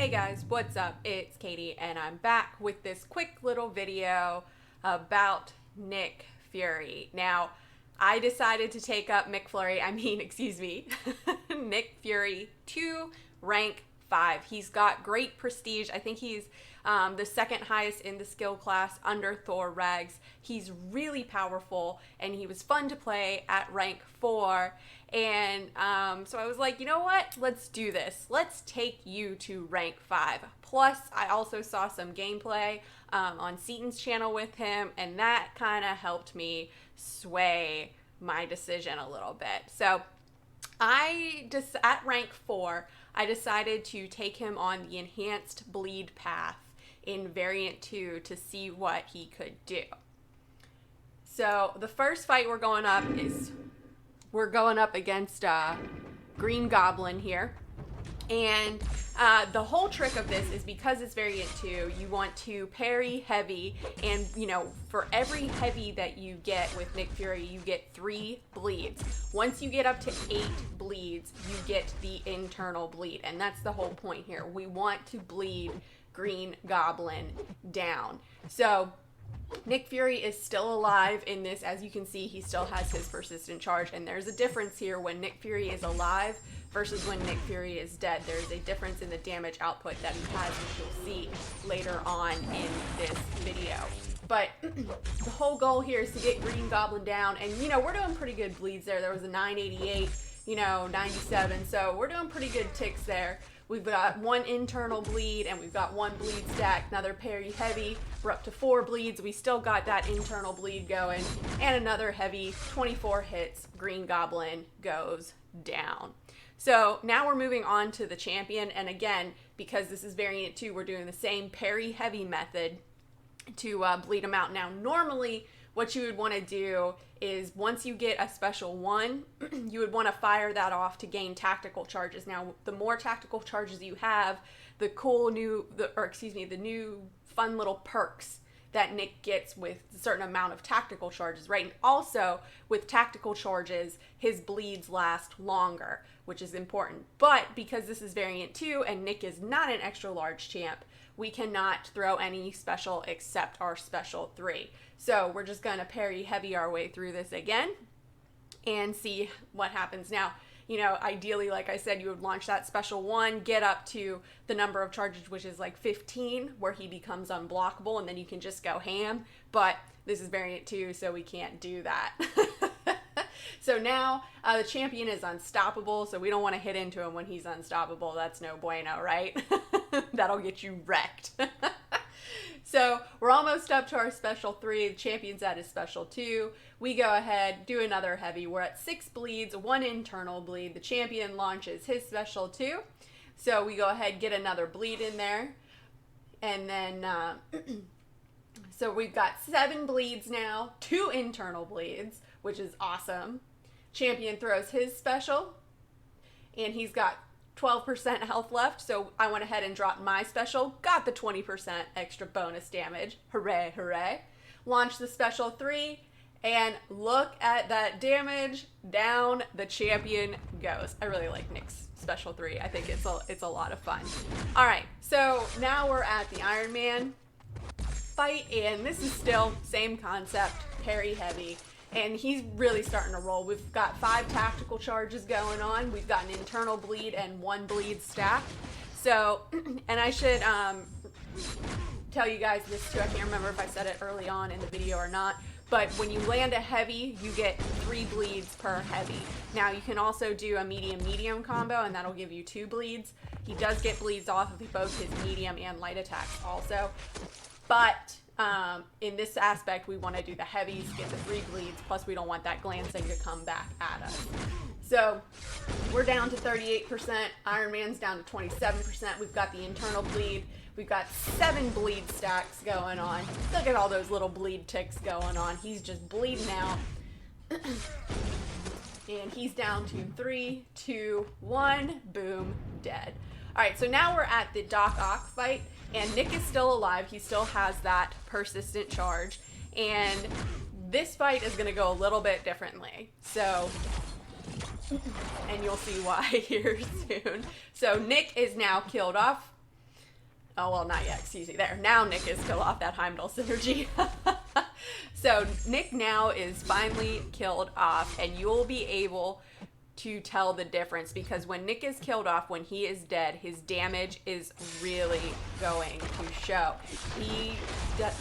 Hey guys, what's up? It's Katie and I'm back with this quick little video about Nick Fury. Now, I decided to take up Nick Fury to rank 5. He's got great prestige. I think he's the second highest in the skill class under Thor Regs. He's really powerful and he was fun to play at rank 4. And so I was like, you know what? Let's do this. Let's take you to rank 5. Plus, I also saw some gameplay on Seaton's channel with him, and that kind of helped me sway my decision a little bit. So at rank 4, I decided to take him on the enhanced bleed path in variant 2 to see what he could do. So the first fight we're going up against Green Goblin here. And the whole trick of this is because it's variant 2, you want to parry heavy, and for every heavy that you get with Nick Fury, you get 3 bleeds. Once you get up to 8 bleeds, you get the internal bleed, and that's the whole point here. We want to bleed Green Goblin down. So Nick Fury is still alive in this. As you can see, he still has his persistent charge, and there's a difference here when Nick Fury is alive versus when Nick Fury is dead. There's a difference in the damage output that he has, which you'll see later on in this video. But the whole goal here is to get Green Goblin down, and we're doing pretty good bleeds there. There was a 988, 97, so we're doing pretty good ticks there. We've got 1 internal bleed, and we've got 1 bleed stack. Another parry heavy. We're up to 4 bleeds. We still got that internal bleed going. And another heavy, 24 hits. Green Goblin goes down. So now we're moving on to the champion. And again, because this is variant 2, we're doing the same parry heavy method to bleed him out. Now, normally, what you would want to do is once you get a special 1, you would want to fire that off to gain tactical charges. Now, the more tactical charges you have, the new fun little perks that Nick gets with a certain amount of tactical charges, right? And also, with tactical charges, his bleeds last longer, which is important. But because this is variant 2 and Nick is not an extra large champ, we cannot throw any special except our special 3. So we're just going to parry heavy our way through this again and see what happens. Now, ideally, like I said, you would launch that special 1, get up to the number of charges, which is like 15, where he becomes unblockable, and then you can just go ham. But this is variant 2, so we can't do that. So now the champion is unstoppable, so we don't want to hit into him when he's unstoppable. That's no bueno, right? That'll get you wrecked. So we're almost up to our special 3. The champion's at his special 2. We go ahead, do another heavy. We're at 6 bleeds, 1 internal bleed. The champion launches his special 2. So we go ahead, get another bleed in there. And then, so we've got 7 bleeds now, 2 internal bleeds, which is awesome. Champion throws his special, and he's got 12% health left, so I went ahead and dropped my special, got the 20% extra bonus damage. Hooray, hooray. Launched the special 3, and look at that damage. Down the champion goes. I really like Nick's special 3. I think it's a lot of fun. All right, so now we're at the Ironman fight, and this is still same concept, parry heavy. And he's really starting to roll. We've got 5 tactical charges going on. We've got an internal bleed and 1 bleed stack. So, and I should tell you guys this too. I can't remember if I said it early on in the video or not. But when you land a heavy, you get 3 bleeds per heavy. Now, you can also do a medium-medium combo, and that'll give you 2 bleeds. He does get bleeds off of both his medium and light attacks also. But in this aspect, we want to do the heavies, get the 3 bleeds, plus we don't want that glancing to come back at us. So we're down to 38%, Iron Man's down to 27%, we've got the internal bleed, we've got 7 bleed stacks going on. Look at all those little bleed ticks going on. He's just bleeding out. And he's down to 3, 2, 1, boom, dead. All right, so now we're at the Doc Ock fight, and Nick is still alive. He still has that persistent charge, and this fight is going to go a little bit differently. So and you'll see why here soon. So Nick is now killed off. Oh, well, not yet. Excuse me. There. Now Nick is killed off. That Heimdall synergy. So Nick now is finally killed off, and you'll be able to tell the difference, because when Nick is killed off, when he is dead, his damage is really going to show. He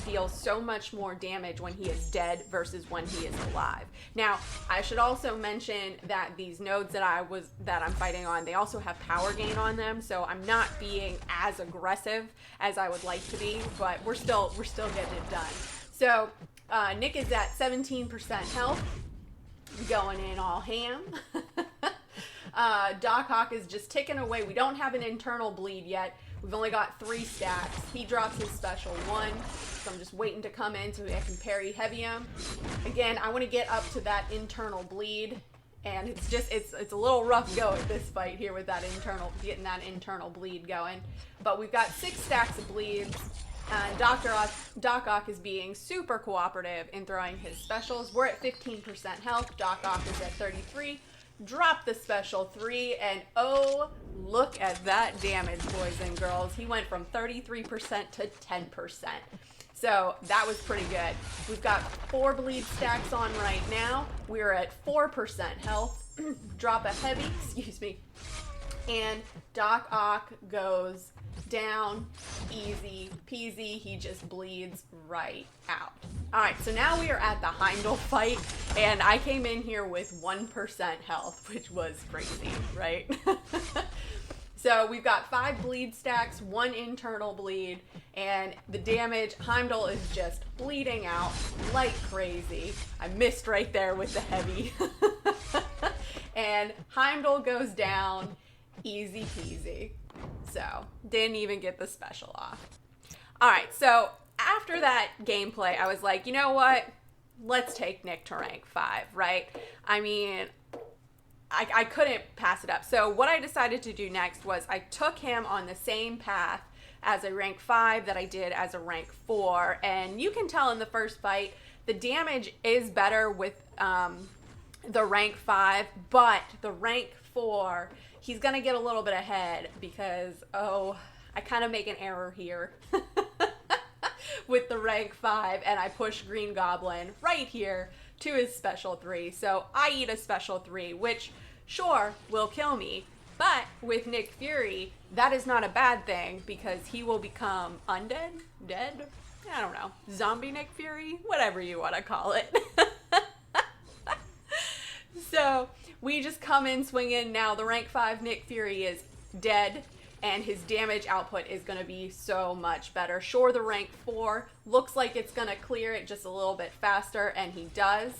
deals so much more damage when he is dead versus when he is alive. Now, I should also mention that these nodes that I'm fighting on, they also have power gain on them, so I'm not being as aggressive as I would like to be, but we're still getting it done. So Nick is at 17% health, going in all ham. Doc Ock is just ticking away. We don't have an internal bleed yet. We've only got 3 stacks. He drops his special 1, so I'm just waiting to come in so I can parry heavy him. Again, I want to get up to that internal bleed, and it's a little rough go at this fight here with getting that internal bleed going. But we've got 6 stacks of bleeds. And Doc Ock is being super cooperative in throwing his specials. We're at 15% health. Doc Ock is at 33. Drop the special 3, and oh, look at that damage, boys and girls. He went from 33% to 10%. So that was pretty good. We've got 4 bleed stacks on right now. We're at 4% health. Drop a heavy, excuse me. And Doc Ock goes down, easy peasy. He just bleeds right out. All right, so now we are at the Heimdall fight, and I came in here with 1% health, which was crazy, right? So we've got 5 bleed stacks, 1 internal bleed, and the damage, Heimdall is just bleeding out like crazy. I missed right there with the heavy. And Heimdall goes down, easy peasy. So, didn't even get the special off. Alright, so after that gameplay, I was like, you know what? Let's take Nick to rank 5, right? I mean, I couldn't pass it up. So what I decided to do next was I took him on the same path as a rank 5 that I did as a rank 4. And you can tell in the first fight, the damage is better with the rank 5, but the rank 4... he's going to get a little bit ahead because, I kind of make an error here with the rank 5, and I push Green Goblin right here to his special 3. So I eat a special 3, which, sure, will kill me. But with Nick Fury, that is not a bad thing because he will become undead? Dead? I don't know. Zombie Nick Fury? Whatever you want to call it. So we just come in swinging. Now the rank 5 Nick Fury is dead, and his damage output is going to be so much better. Sure, the rank 4 looks like it's going to clear it just a little bit faster, and he does.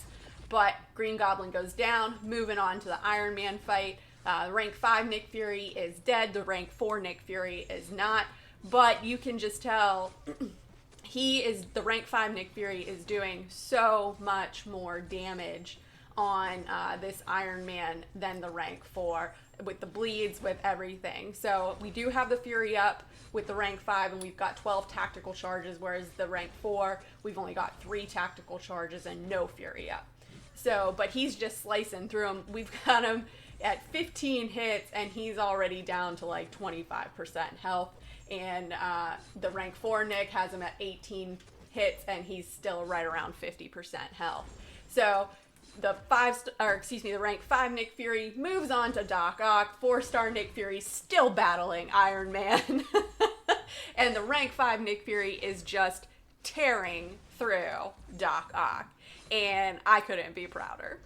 But Green Goblin goes down, moving on to the Ironman fight. The rank 5 Nick Fury is dead. The rank 4 Nick Fury is not. But you can just tell the rank 5 Nick Fury is doing so much more damage on this Ironman than the rank 4, with the bleeds, with everything. So we do have the Fury up with the rank 5, and we've got 12 tactical charges, whereas the rank 4, we've only got 3 tactical charges and no Fury up. So, but he's just slicing through them. We've got him at 15 hits, and he's already down to like 25% health. And the rank 4 Nick has him at 18 hits, and he's still right around 50% health. So the rank 5 Nick Fury moves on to Doc Ock. 4-star Nick Fury still battling Iron Man. And the rank 5 Nick Fury is just tearing through Doc Ock. And I couldn't be prouder.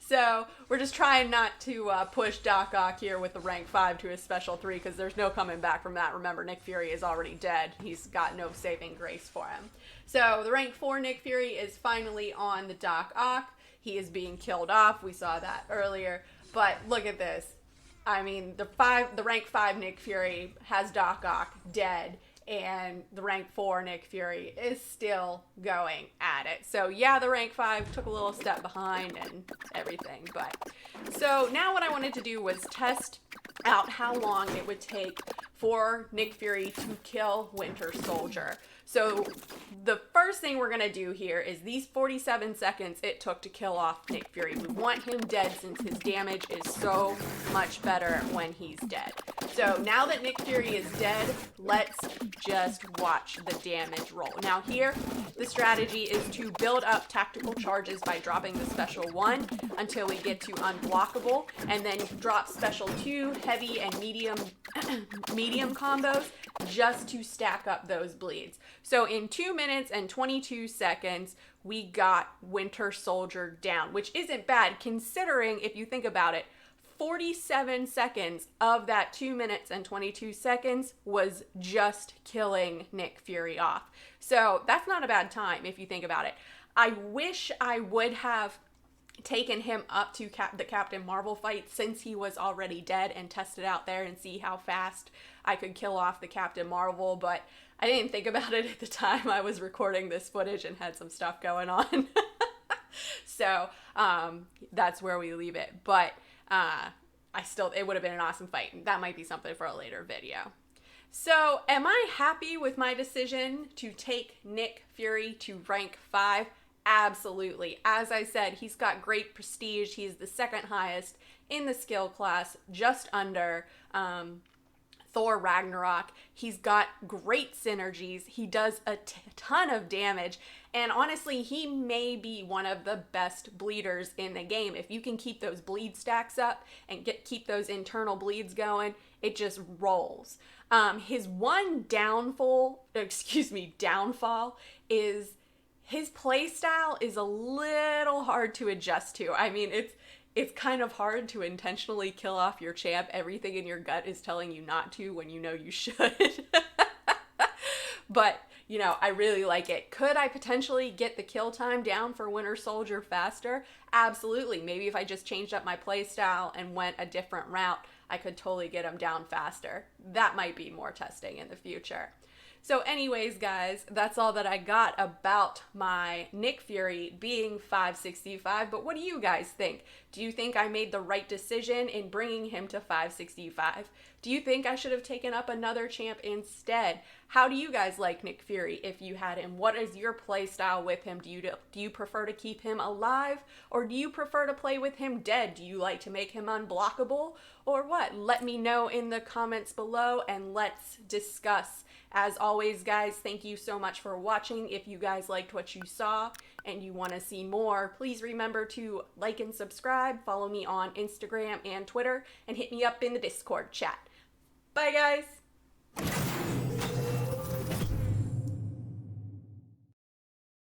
So we're just trying not to push Doc Ock here with the rank 5 to his special 3, because there's no coming back from that. Remember, Nick Fury is already dead. He's got no saving grace for him. So the rank 4 Nick Fury is finally on the Doc Ock. He is being killed off. We saw that earlier. But look at this. I mean, the rank 5 Nick Fury has Doc Ock dead, and the rank 4 Nick Fury is still going at it. So yeah, the rank 5 took a little step behind and everything. But so now what I wanted to do was test out how long it would take for Nick Fury to kill Winter Soldier. So the first thing we're going to do here is these 47 seconds it took to kill off Nick Fury. We want him dead since his damage is so much better when he's dead. So now that Nick Fury is dead, let's just watch the damage roll. Now here, the strategy is to build up tactical charges by dropping the special 1 until we get to unblockable, and then drop special 2, heavy and medium combos just to stack up those bleeds. So in 2 minutes and 22 seconds, we got Winter Soldier down, which isn't bad considering, if you think about it, 47 seconds of that 2 minutes and 22 seconds was just killing Nick Fury off. So that's not a bad time if you think about it. I wish I would have taken him up to the Captain Marvel fight since he was already dead and tested out there and see how fast I could kill off the Captain Marvel, but I didn't think about it at the time I was recording this footage and had some stuff going on. So that's where we leave it. But it would have been an awesome fight. That might be something for a later video. So am I happy with my decision to take Nick Fury to rank 5? Absolutely. As I said, he's got great prestige. He's the second highest in the skill class, just under Thor Ragnarok. He's got great synergies. He does a ton of damage. And honestly, he may be one of the best bleeders in the game. If you can keep those bleed stacks up and keep those internal bleeds going, it just rolls. His one downfall is his playstyle is a little hard to adjust to. I mean, it's kind of hard to intentionally kill off your champ. Everything in your gut is telling you not to when you know you should. But, you know, I really like it. Could I potentially get the kill time down for Winter Soldier faster? Absolutely. Maybe if I just changed up my playstyle and went a different route, I could totally get him down faster. That might be more testing in the future. So anyways, guys, that's all that I got about my Nick Fury being 565, but what do you guys think? Do you think I made the right decision in bringing him to 565? Do you think I should have taken up another champ instead? How do you guys like Nick Fury if you had him? What is your play style with him? Do you prefer to keep him alive, or do you prefer to play with him dead? Do you like to make him unblockable, or what? Let me know in the comments below and let's discuss. As always, guys, thank you so much for watching. If you guys liked what you saw and you want to see more, please remember to like and subscribe, follow me on Instagram and Twitter, and hit me up in the Discord chat. Bye, guys!